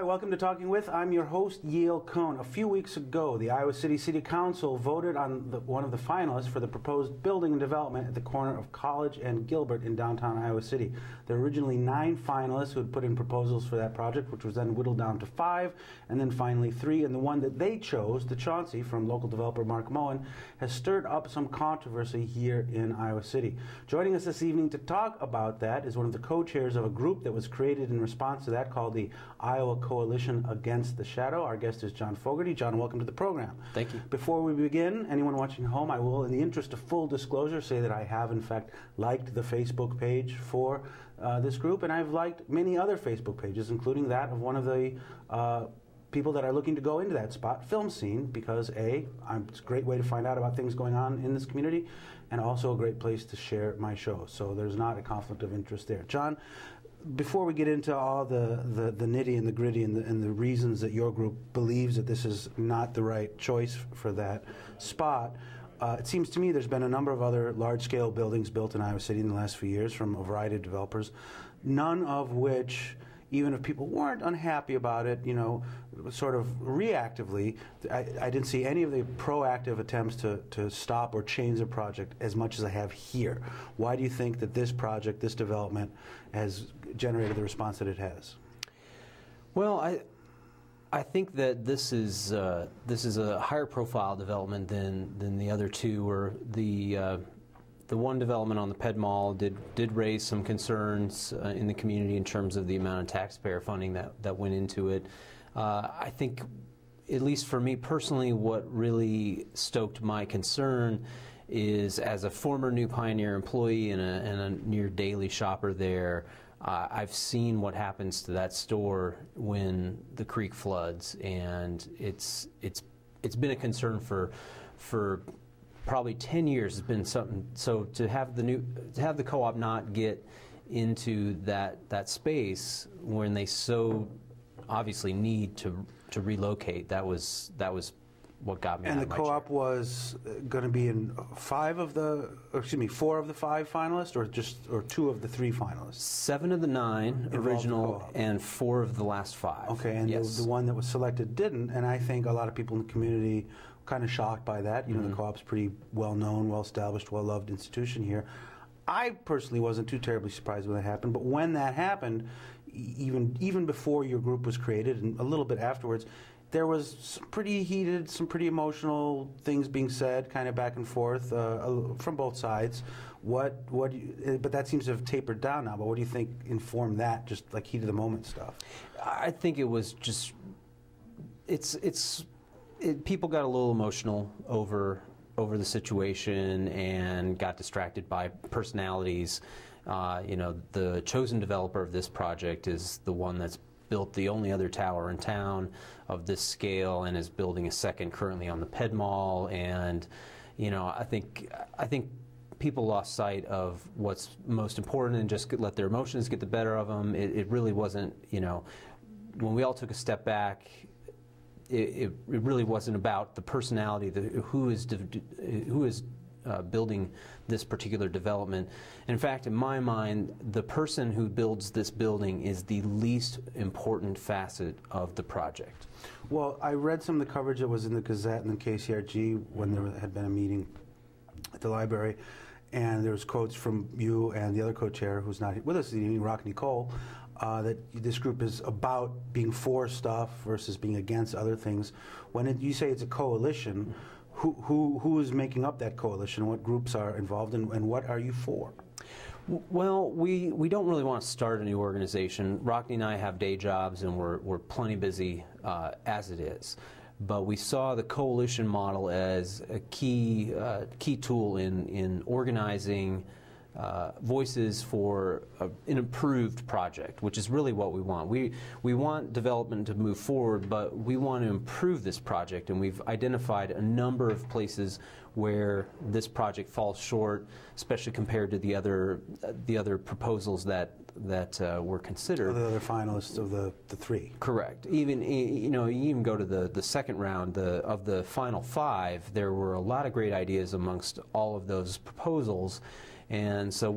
Welcome to Talking With. I'm your host, Yale Cohn. A few weeks ago, the Iowa City City Council voted on one of the finalists for the proposed building and development at the corner of College and Gilbert in downtown Iowa City. There were originally 9 finalists who had put in proposals for that project, which was then whittled down to 5, and then finally 3. And the one that they chose, the Chauncey from local developer Mark Moen, has stirred up some controversy here in Iowa City. Joining us this evening to talk about that is one of the co-chairs of a group that was created in response to that called the Iowa Coalition Against the Shadow. Our guest is Jon Fogarty. Jon, welcome to the program. Thank you. Before we begin, anyone watching at home, I will, in the interest of full disclosure, say that I have, in fact, liked the Facebook page for this group, and I've liked many other Facebook pages, including that of one of the people that are looking to go into that spot, Film Scene, because it's a great way to find out about things going on in this community, and also a great place to share my show. So there's not a conflict of interest there. Jon, before we get into all the nitty and the gritty and the reasons that your group believes that this is not the right choice for that spot, it seems to me there's been a number of other large-scale buildings built in Iowa City in the last few years from a variety of developers, none of which, even if people weren't unhappy about it, you know, sort of reactively, I didn't see any of the proactive attempts to stop or change the project as much as I have here. Why do you think that this project, this development, has generated the response that it has? Well, I think that this is a higher profile development than the other two. Or the one development on the Ped Mall did raise some concerns in the community in terms of the amount of taxpayer funding that went into it. I think, at least for me personally, what really stoked my concern is, as a former New Pioneer employee and a near daily shopper there, I've seen what happens to that store when the creek floods, and it's been a concern for probably 10 years. It's been something. So to have the co-op not get into that space when they so obviously need to relocate, that was what got me. And the co-op was going to be in 4 of the 5 finalists, or 2 of the 3 finalists? 7 of the 9 original and 4 of the last 5. Okay, and yes. the one that was selected didn't, and I think a lot of people in the community were kind of shocked by that. You know, the co-op's pretty well-known, well-established, well-loved institution here. I personally wasn't too terribly surprised when that happened, but when that happened, even before your group was created and a little bit afterwards, there was some pretty heated, some pretty emotional things being said, kind of back and forth from both sides. But that seems to have tapered down now. But what do you think informed that, just like heat of the moment stuff? I think it was just people got a little emotional over the situation and got distracted by personalities. You know, the chosen developer of this project is the one that's built the only other tower in town of this scale and is building a second currently on the Ped Mall. And you know, I think people lost sight of what's most important and just let their emotions get the better of them. It really wasn't, you know, when we all took a step back, it really wasn't about the personality, who is building this particular development. In fact, in my mind, the person who builds this building is the least important facet of the project. Well, I read some of the coverage that was in the Gazette and the KCRG when there had been a meeting at the library, and there was quotes from you and the other co-chair, who's not with us this evening, Rock Nicole, that this group is about being for stuff versus being against other things. When you say it's a coalition, who is making up that coalition? What groups are involved, and what are you for? Well, we don't really want to start a new organization. Rockney and I have day jobs, and we're plenty busy as it is. But we saw the coalition model as a key tool in organizing voices for an improved project, which is really what we want. We want development to move forward, but we want to improve this project, and we've identified a number of places where this project falls short, especially compared to the other proposals that were considered. Or the other finalists of the three. Correct. Even you even go to the second round of the final 5. There were a lot of great ideas amongst all of those proposals, and so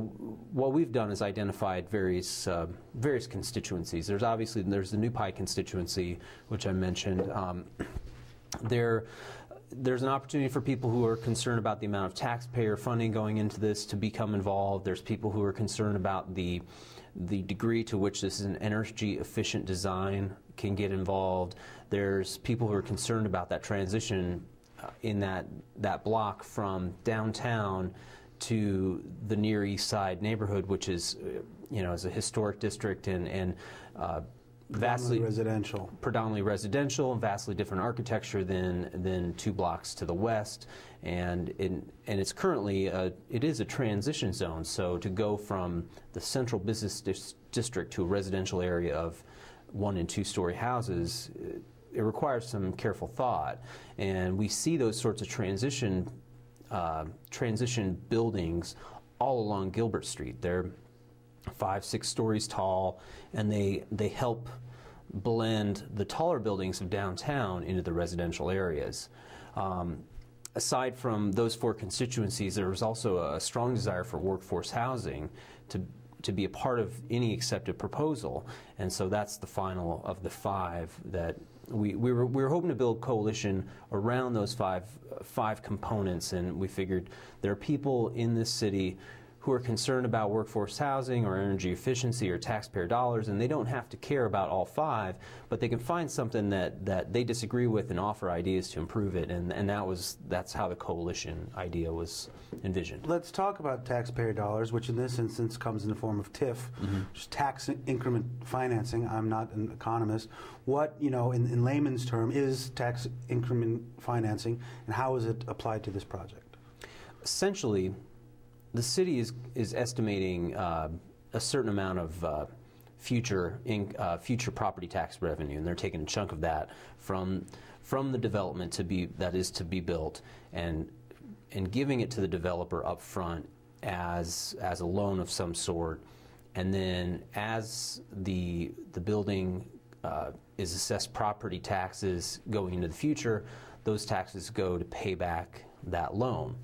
what we've done is identified various constituencies. There's the NIMBY constituency, which I mentioned. There's an opportunity for people who are concerned about the amount of taxpayer funding going into this to become involved. There's people who are concerned about the degree to which this is an energy efficient design can get involved. There's people who are concerned about that transition in that block from downtown to the Near East Side neighborhood, which is is a historic district and predominantly residential, and vastly different architecture than 2 blocks to the west, and it's currently it is a transition zone. So to go from the central business district to a residential area of 1- and 2-story houses, it requires some careful thought, and we see those sorts of transition buildings all along Gilbert Street. They're 5-6 stories tall, and they help blend the taller buildings of downtown into the residential areas. Aside from those 4 constituencies, there was also a strong desire for workforce housing to be a part of any accepted proposal, and so that's the final of the 5 that we were hoping to build coalition around those five components, and we figured there are people in this city who are concerned about workforce housing or energy efficiency or taxpayer dollars, and they don't have to care about all 5, but they can find something that they disagree with and offer ideas to improve it, and that's how the coalition idea was envisioned. Let's talk about taxpayer dollars, which in this instance comes in the form of TIF, just tax increment financing. I'm not an economist. What, in layman's term, is tax increment financing, and how is it applied to this project? Essentially, the city is estimating a certain amount of future property tax revenue, and they're taking a chunk of that from the development that is to be built, and giving it to the developer up front as a loan of some sort, and then as the building is assessed property taxes going into the future, those taxes go to pay back that loan.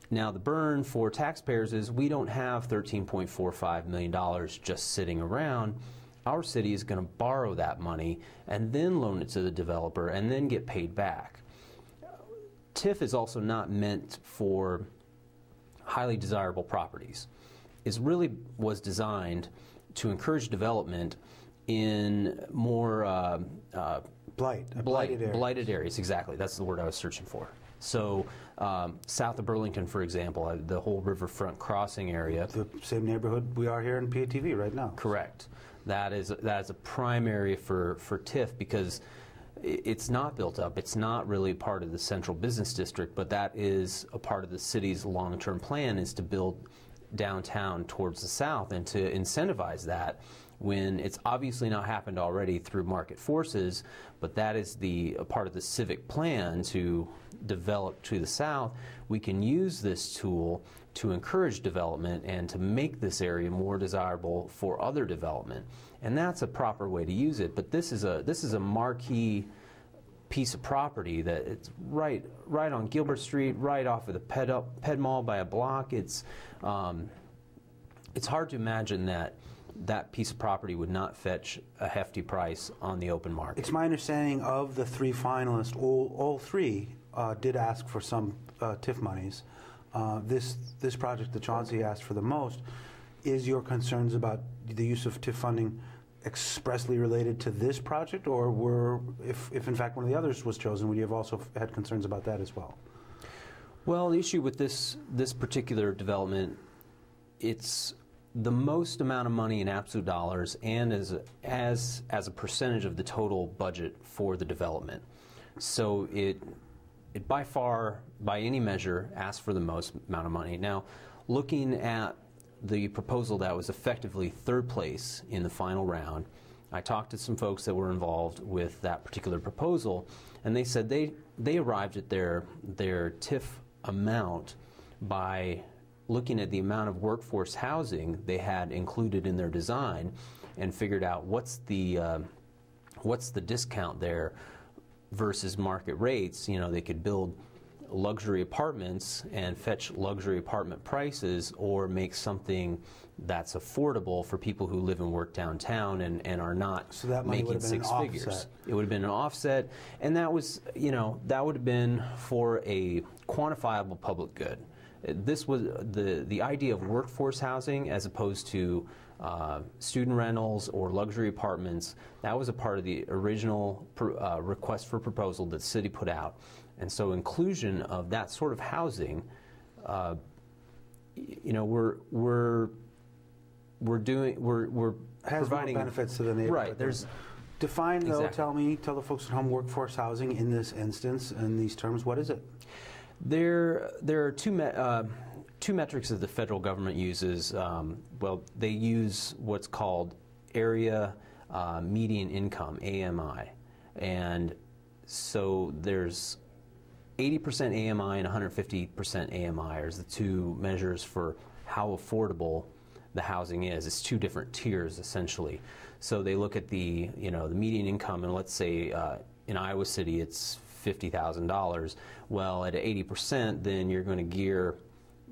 Now, the burn for taxpayers is we don't have $13.45 million just sitting around. Our city is going to borrow that money and then loan it to the developer and then get paid back. TIF is also not meant for highly desirable properties. It really was designed to encourage development in more blighted areas. Exactly, that's the word I was searching for. So south of Burlington, for example, the whole riverfront crossing area. The same neighborhood we are here in PATV right now. Correct. That is a prime area for TIF because it's not built up. It's not really part of the central business district, but that is a part of the city's long-term plan, is to build downtown towards the south and to incentivize that, when it's obviously not happened already through market forces, but that is a part of the civic plan to develop to the south. We can use this tool to encourage development and to make this area more desirable for other development, and that's a proper way to use it. But this is a marquee piece of property that it's right on Gilbert Street, right off of the Ped Mall by a block. It's hard to imagine that piece of property would not fetch a hefty price on the open market. It's my understanding of the 3 finalists, all 3 did ask for some TIF monies. This project that Chauncey asked for the most, is your concerns about the use of TIF funding expressly related to this project, or if in fact one of the others was chosen, would you have also had concerns about that as well? Well, the issue with this particular development, it's the most amount of money in absolute dollars and as a percentage of the total budget for the development. So it by far, by any measure, asks for the most amount of money. Now, looking at the proposal that was effectively third place in the final round, I talked to some folks that were involved with that particular proposal, and they said they arrived at their TIF amount by looking at the amount of workforce housing they had included in their design, and figured out what's the discount there versus market rates. You know, they could build luxury apartments and fetch luxury apartment prices, or make something that's affordable for people who live and work downtown and are not making six figures. It would have been an offset, and that was, you know, that would have been for a quantifiable public good. This was the idea of workforce housing as opposed to student rentals or luxury apartments. That was a part of the original request for proposal that the city put out. And so inclusion of that sort of housing, you know, we're providing more benefits to the neighborhood. Right. There's define though. Exactly. Tell the folks at home, workforce housing in this instance, in these terms. What is it? There are two metrics that the federal government uses. Well, they use what's called area median income, AMI, and so there's 80% AMI and 150% AMI are the two measures for how affordable the housing is. It's two different tiers essentially. So they look at the median income, and let's say in Iowa City it's $50,000. Well, at 80%, then you're going to gear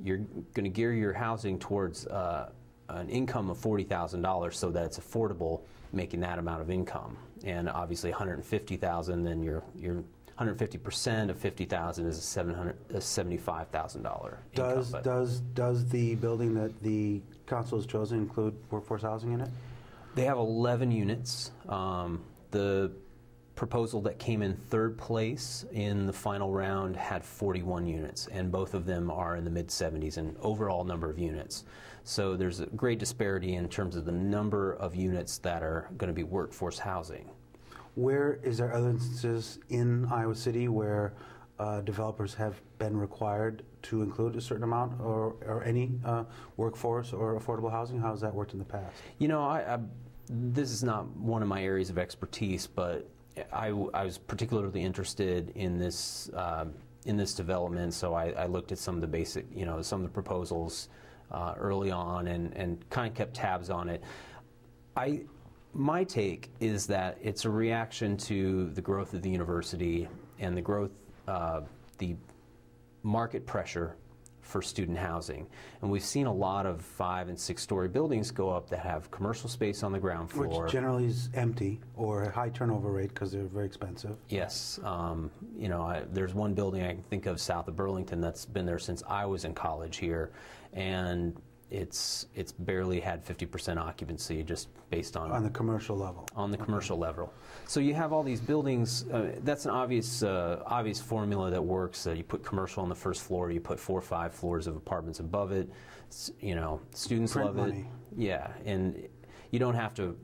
your housing towards an income of $40,000, so that it's affordable making that amount of income. And obviously, $150,000, then you're 150% of $50,000 is $75,000 income. Does the building that the council has chosen include workforce housing in it? They have 11 units. The proposal that came in third place in the final round had 41 units, and both of them are in the mid-70s in overall number of units. So there's a great disparity in terms of the number of units that are going to be workforce housing. Where is there other instances in Iowa City where developers have been required to include a certain amount or any workforce or affordable housing? How has that worked in the past? You know, this is not one of my areas of expertise, but I was particularly interested in this development, so I looked at some of the basic, some of the proposals early on and kind of kept tabs on it. My take is that it's a reaction to the growth of the university and the market pressure for student housing. And we've seen a lot of 5- and 6-story buildings go up that have commercial space on the ground floor. Which generally is empty or a high turnover rate because they're very expensive. Yes. There's one building I can think of south of Burlington that's been there since I was in college here, and it's barely had 50% occupancy just based on the commercial level. On the commercial level. So you have all these buildings. That's an obvious formula that works. You put commercial on the first floor. You put 4 or 5 floors of apartments above it. Students Print love money. it. Yeah, and you don't have to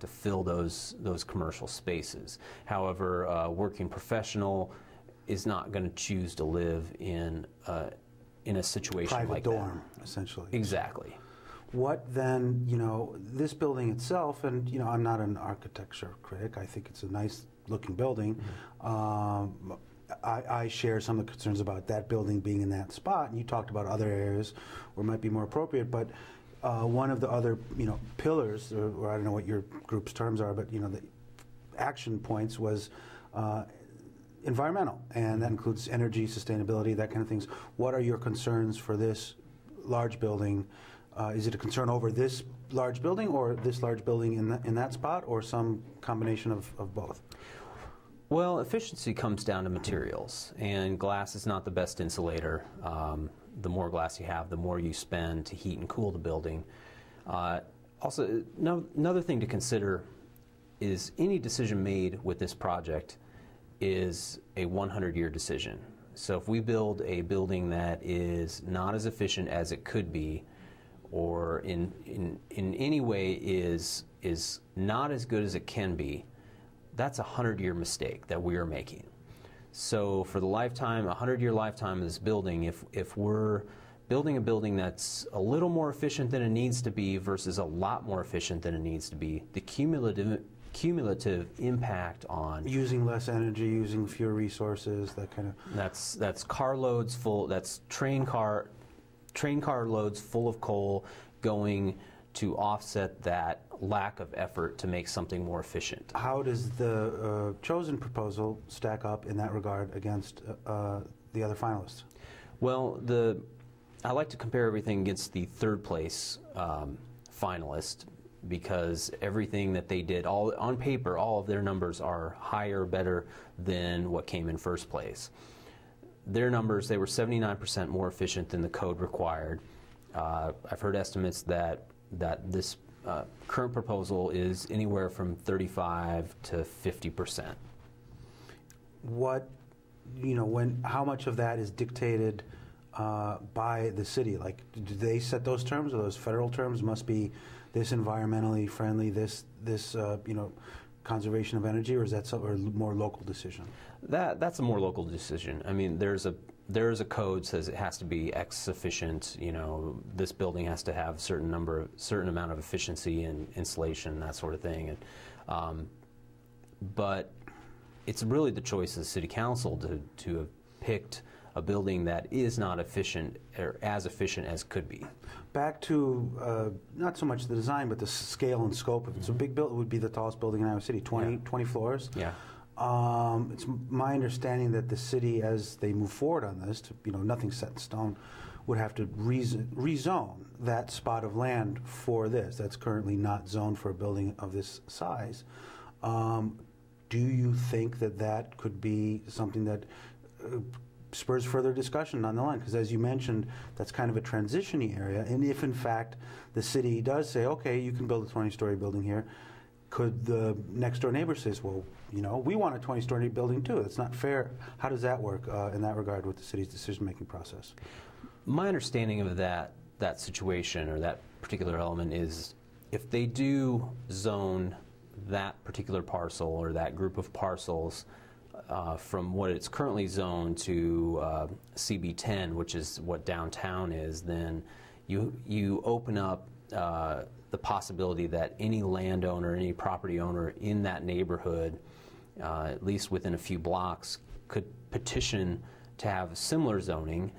fill those commercial spaces. However, a working professional is not going to choose to live in a situation like that. Private dorm, essentially. Exactly. What then, this building itself, and, I'm not an architecture critic. I think it's a nice looking building. Mm-hmm. I share some of the concerns about that building being in that spot, and you talked about other areas where it might be more appropriate, but one of the other, pillars, or I don't know what your group's terms are, but, the action points was environmental, and that includes energy, sustainability, that kind of things. What are your concerns for this large building? Is it a concern over this large building or this large building in that spot, or some combination of both? Well, efficiency comes down to materials, and glass is not the best insulator. The more glass you have, the more you spend to heat and cool the building. Also, another thing to consider is any decision made with this project is a 100-year decision. So if we build a building that is not as efficient as it could be, or in any way is not as good as it can be, that's a 100-year mistake that we are making. So for the lifetime, a 100-year lifetime of this building, if we're building a building that's a little more efficient than it needs to be versus a lot more efficient than it needs to be, the cumulative impact on using less energy, using fewer resources, that kind of. That's car loads full. That's train car loads full of coal going to offset that lack of effort to make something more efficient. How does the chosen proposal stack up in that regard against the other finalists? Well, I like to compare everything against the third place finalist, because everything that they did, all on paper, all of their numbers are higher, better than what came in first place. Their numbers, they were 79% more efficient than the code required. I've heard estimates that this current proposal is anywhere from 35 to 50%. What, how much of that is dictated by the city? Like, do they set those terms, or those federal terms must be this environmentally friendly, this conservation of energy, or is that a more local decision? That's a more local decision. I mean, there's a code says it has to be X efficient. This building has to have certain amount of efficiency and insulation, that sort of thing. But it's really the choice of the city council to have picked a building that is not efficient, or as efficient as could be. Back to not so much the design, but the scale and scope of it. So, big building would be the tallest building in Iowa City, 20 floors. Yeah. It's my understanding that the city, as they move forward on this, nothing's set in stone, would have to rezone that spot of land for this. That's currently not zoned for a building of this size. Do you think that could be something that spurs further discussion on the line? Because as you mentioned, that's kind of a transition-y area. And if, in fact, the city does say, okay, you can build a 20-story building here, could the next-door neighbor say, well, we want a 20-story building too. That's not fair. How does that work in that regard with the city's decision-making process? My understanding of that situation, or that particular element, is if they do zone that particular parcel or that group of parcels from what it's currently zoned to CB10, which is what downtown is, then you open up the possibility that any landowner, any property owner in that neighborhood, at least within a few blocks, could petition to have similar zoning,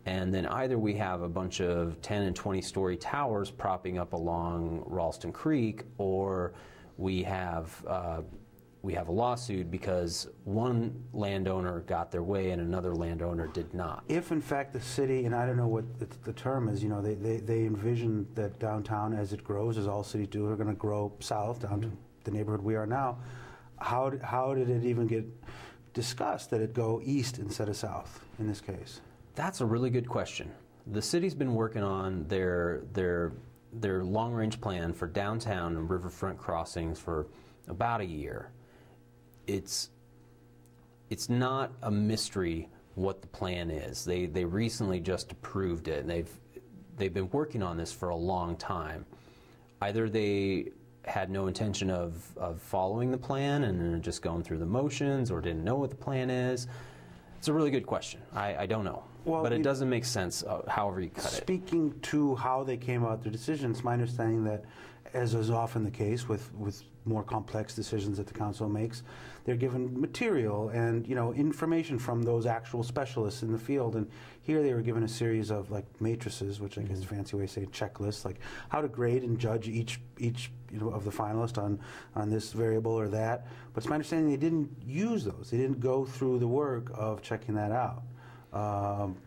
and then either we have a bunch of 10 and 20-story towers propping up along Ralston Creek, or we have a lawsuit because one landowner got their way and another landowner did not. If, in fact, the city, and I don't know what the term is, they envision that downtown, as it grows, as all cities do, are going to grow south down to the neighborhood we are now. How did it even get discussed that it go east instead of south in this case? That's a really good question. The city's been working on their long-range plan for downtown and riverfront crossings for about a year. It's not a mystery what the plan is. They recently just approved it, and they've been working on this for a long time. Either they had no intention of following the plan and just going through the motions, or didn't know what the plan is. It's a really good question. I don't know. Well, but it doesn't make sense however you cut it. Speaking to how they came about their decisions, my understanding that, as is often the case with more complex decisions that the council makes, they're given material and information from those actual specialists in the field. And here they were given a series of matrices, which I guess is a fancy way of saying checklists, like how to grade and judge each of the finalists on this variable or that. But it's my understanding they didn't use those. They didn't go through the work of checking that out.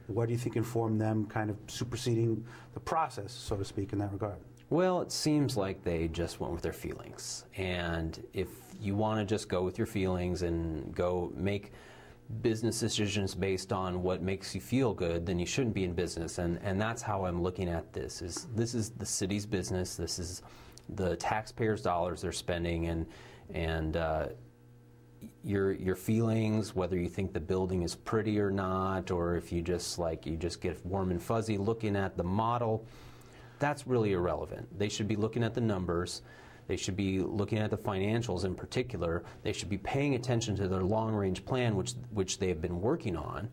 What do you think informed them kind of superseding the process, so to speak, in that regard? Well, it seems like they just went with their feelings. And if you want to just go with your feelings and go make business decisions based on what makes you feel good, then you shouldn't be in business. And that's how I'm looking at this. This is the city's business. This is the taxpayers' dollars they're spending. And your feelings, whether you think the building is pretty or not, or if you just get warm and fuzzy looking at the model, that's really irrelevant. They should be looking at the numbers. They should be looking at the financials in particular. They should be paying attention to their long-range plan, which they have been working on.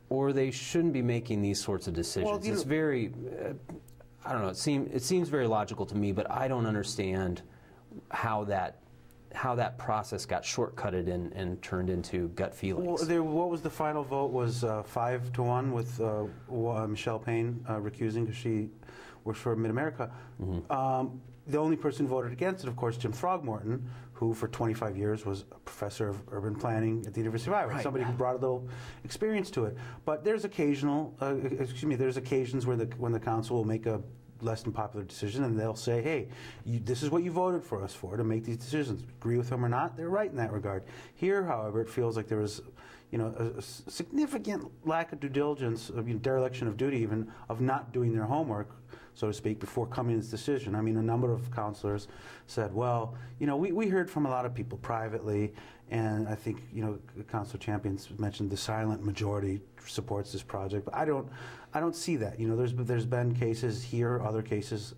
or they shouldn't be making these sorts of decisions. Well, it's very, I don't know. It seems very logical to me, but I don't understand how that process got shortcutted and turned into gut feelings. Well, what was the final vote? Was 5-1 with Michelle Payne recusing because she works for Mid-America. Mm-hmm. The only person who voted against it, of course, Jim Throgmorton, who for 25 years was a professor of urban planning at the University of Iowa, right. Somebody who brought a little experience to it. But there's there's occasions where when the council will make a less than popular decision, and they'll say, hey, this is what you voted for us for, to make these decisions. Agree with them or not, they're right in that regard. Here, however, it feels like there was a significant lack of due diligence, dereliction of duty even, of not doing their homework, so to speak, before coming to this decision. I mean, a number of councilors said, well, we heard from a lot of people privately, and I think, Councilor Champions mentioned the silent majority supports this project, but I don't see that. There's been cases here, other cases,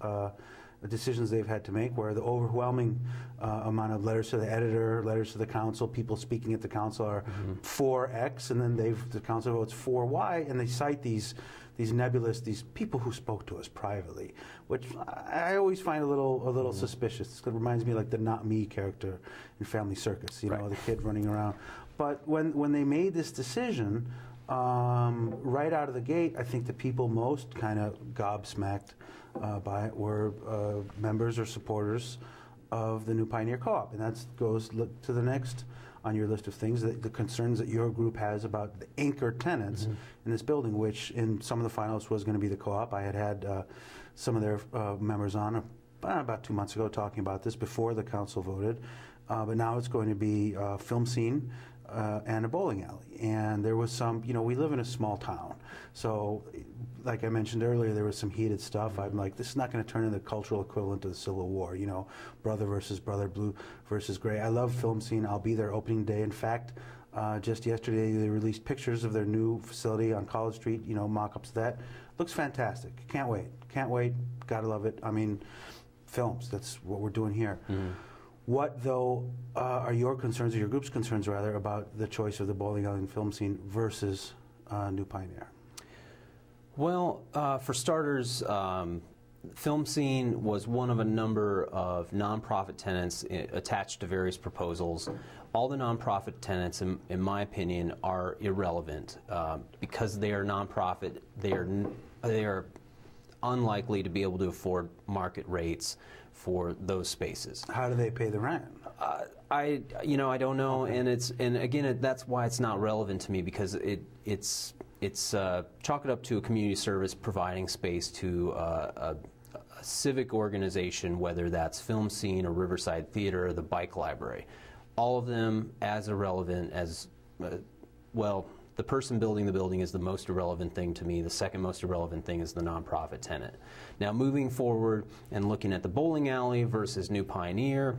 decisions they've had to make where the overwhelming amount of letters to the editor, letters to the council, people speaking at the council are for X, and then the council votes for Y, and they cite these these people who spoke to us privately, which I always find a little suspicious. It reminds me like the Not Me character in Family Circus, right. The kid running around. But when they made this decision, right out of the gate, I think the people most kind of gobsmacked by it were members or supporters of the New Pioneer Co-op, and that goes to the next on your list of things, the concerns that your group has about the anchor tenants in this building, which in some of the finalists was going to be the co-op. I had some of their members on about 2 months ago talking about this before the council voted, but now it's going to be a film scene and a bowling alley. And there was some, we live in a small town, so like I mentioned earlier, there was some heated stuff. I'm like, this is not going to turn into the cultural equivalent to the Civil War, brother versus brother, blue versus gray. I love film scene. I'll be there opening day. In fact, just yesterday they released pictures of their new facility on College Street, mock-ups of that. Looks fantastic. Can't wait. Can't wait. Gotta love it. I mean, films, that's what we're doing here. What, though, are your concerns, or your group's concerns, rather, about the choice of the bowling alley and film scene versus New Pioneer? Well, for starters, film scene was one of a number of nonprofit tenants attached to various proposals. All the nonprofit tenants, in my opinion, are irrelevant because they are nonprofit. They are unlikely to be able to afford market rates for those spaces. How do they pay the rent? I don't know, okay. and again, that's why it's not relevant to me, because it's chalk it up to a community service providing space to a civic organization, whether that's Film Scene or Riverside Theater or the Bike Library. All of them as irrelevant as, well, the person building the building is the most irrelevant thing to me. The second most irrelevant thing is the nonprofit tenant. Now, moving forward and looking at the bowling alley versus New Pioneer,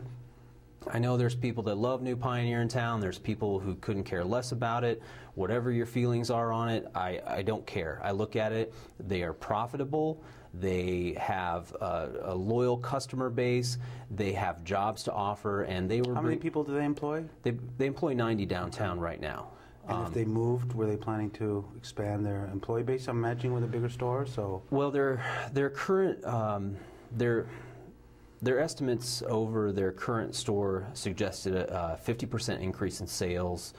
I know there's people that love New Pioneer in town. There's people who couldn't care less about it. Whatever your feelings are on it, I don't care. I look at it. They are profitable. They have a loyal customer base. They have jobs to offer, and they were. How many people do they employ? They employ 90 downtown right now. And if they moved, were they planning to expand their employee base? I'm imagining with a bigger store. So well, their current their estimates over their current store suggested a 50% increase in sales.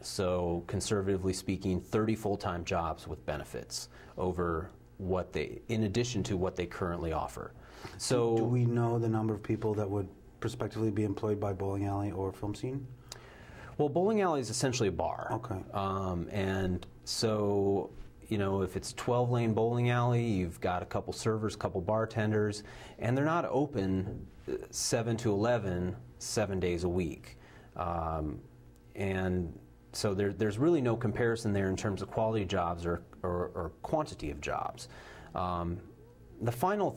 So conservatively speaking, 30 full-time jobs with benefits over what they, in addition to what they currently offer. So do we know the number of people that would prospectively be employed by bowling alley or film scene? Well, bowling alley is essentially a bar. Okay. And so, if it's 12-lane bowling alley, you've got a couple servers, a couple bartenders, and they're not open 7 to 11, 7 days a week. And so there's really no comparison there in terms of quality of jobs or quantity of jobs. The final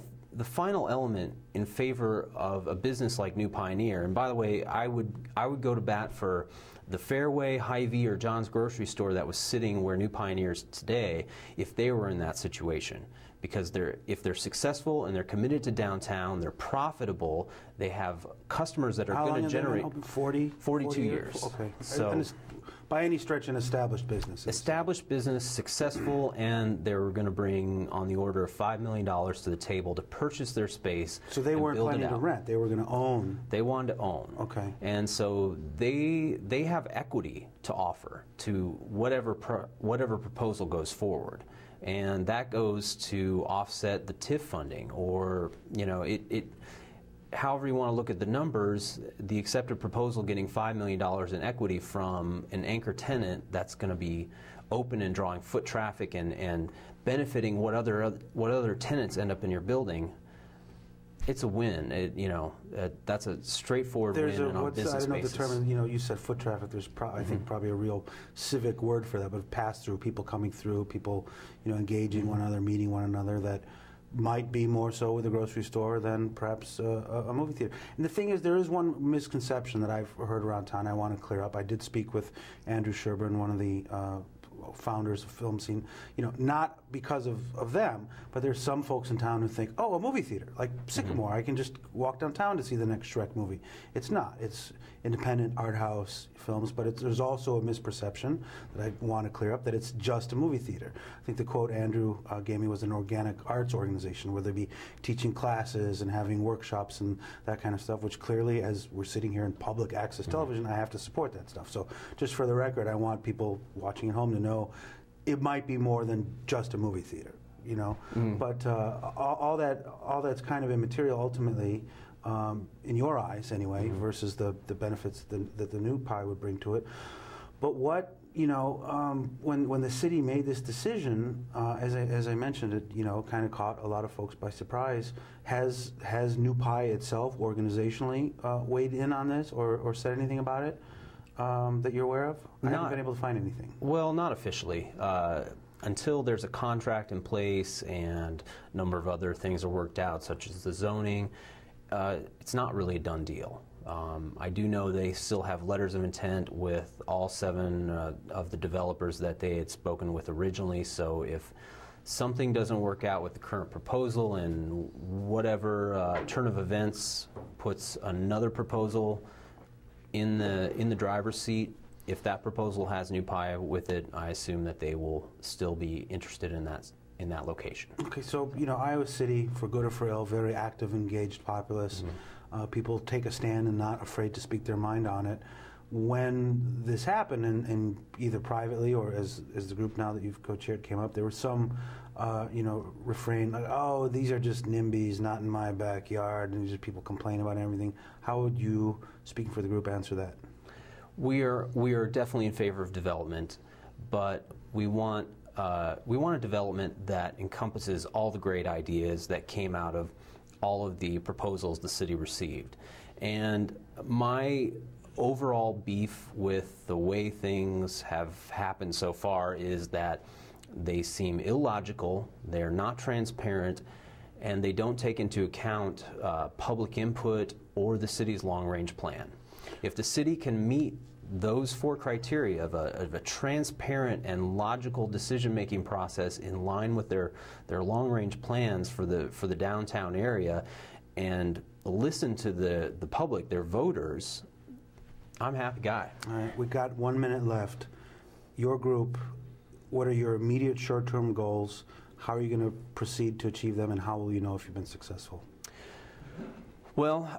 element in favor of a business like New Pioneer, and by the way, I would go to bat for the Fairway, Hy-Vee, or John's Grocery Store that was sitting where New Pioneer is today if they were in that situation. Because if they're successful and they're committed to downtown, they're profitable, they have customers that are going to generate. How long have they been open? 42 years. Okay. So, and by any stretch an established business. Established business, successful, and they were going to bring on the order of $5 million to the table to purchase their space. So they weren't planning to rent; they were going to own. They wanted to own. Okay. And so they have equity to offer to whatever proposal goes forward, and that goes to offset the TIF funding, or however you want to look at the numbers. The accepted proposal getting $5 million in equity from an anchor tenant that's going to be open and drawing foot traffic and benefiting what other tenants end up in your building. It's a win. That's a straightforward win on a business basis. I don't know the term. You said foot traffic. There's I think probably a real civic word for that, but pass through, people coming through, people engaging one another, meeting one another. That might be more so with a grocery store than perhaps a movie theater. And the thing is, there is one misconception that I've heard around town I want to clear up. I did speak with Andrew Sherburn, one of the founders of Film Scene, not because of them, but there's some folks in town who think, oh, a movie theater, like Sycamore, I can just walk downtown to see the next Shrek movie. It's not. It's independent art house films, but there's also a misperception that I want to clear up, that it's just a movie theater. I think the quote Andrew gave me was an organic arts organization where they'd be teaching classes and having workshops and that kind of stuff, which clearly, as we're sitting here in public access television, I have to support that stuff. So just for the record, I want people watching at home to know it might be more than just a movie theater, But all that's kind of immaterial ultimately, in your eyes anyway, versus the benefits that the new pie would bring to it. But what when the city made this decision, as I mentioned, it kind of caught a lot of folks by surprise. Has New Pie itself organizationally weighed in on this or said anything about it that you're aware of? I haven't been able to find anything. Well, not officially. Until there's a contract in place and a number of other things are worked out, such as the zoning, it's not really a done deal. I do know they still have letters of intent with all 7 of the developers that they had spoken with originally, so if something doesn't work out with the current proposal and whatever turn of events puts another proposal in the driver's seat, if that proposal has New Pie with it, I assume that they will still be interested in that location. Okay, so Iowa City, for good or for ill, very active, engaged populace. People take a stand and not afraid to speak their mind on it. When this happened, and either privately or as the group now that you've co-chaired came up, there was some refrain like, "Oh, these are just NIMBYs, not in my backyard," and just people complain about everything. How would you, speaking for the group, answer that? We are definitely in favor of development, but we want a development that encompasses all the great ideas that came out of all of the proposals the city received. And my overall beef with the way things have happened so far is that they seem illogical, they're not transparent, and they don't take into account public input or the city's long-range plan. If the city can meet those 4 criteria of a transparent and logical decision-making process in line with their long-range plans for the downtown area, and listen to the public, their voters, I'm a happy guy. All right, we've got 1 minute left. Your group, what are your immediate short-term goals? How are you going to proceed to achieve them, and how will you know if you've been successful? Well,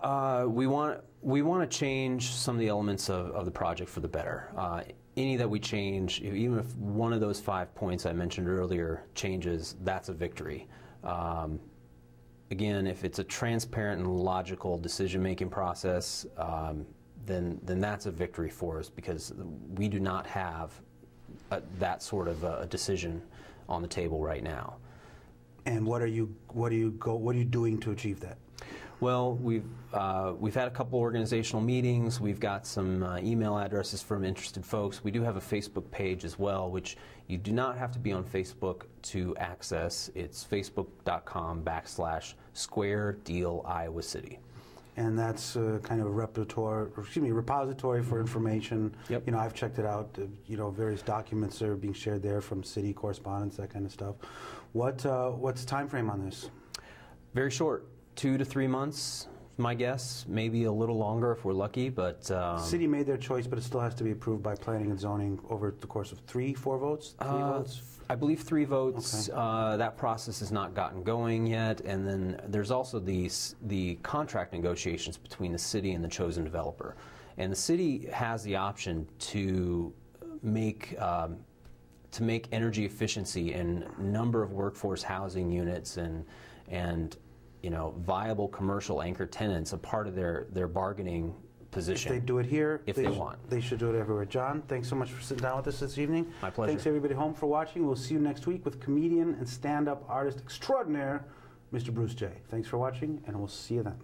we want to change some of the elements of the project for the better. Any that we change, even if one of those 5 points I mentioned earlier changes, that's a victory. Again, if it's a transparent and logical decision-making process, then that's a victory for us, because we do not have that sort of a decision on the table right now. And what are you doing to achieve that? Well, we've had a couple organizational meetings. We've got some email addresses from interested folks. We do have a Facebook page as well, which you do not have to be on Facebook to access. It's facebook.com/Square Deal Iowa City. And that's kind of a repository for information. Yep. I've checked it out. Various documents are being shared there from city correspondence, that kind of stuff. What's the time frame on this? Very short. 2 to 3 months, my guess. Maybe a little longer if we're lucky, but... City made their choice, but it still has to be approved by planning and zoning over the course of 4 votes? 3 votes? I believe 3 votes. Okay. That process has not gotten going yet, and then there's also the contract negotiations between the city and the chosen developer. And the city has the option to make energy efficiency and number of workforce housing units and viable commercial anchor tenants a part of their bargaining position. If they do it here, if they want. They should do it everywhere. John, thanks so much for sitting down with us this evening. My pleasure. Thanks everybody home for watching. We'll see you next week with comedian and stand-up artist extraordinaire, Mr. Bruce J. Thanks for watching, and we'll see you then.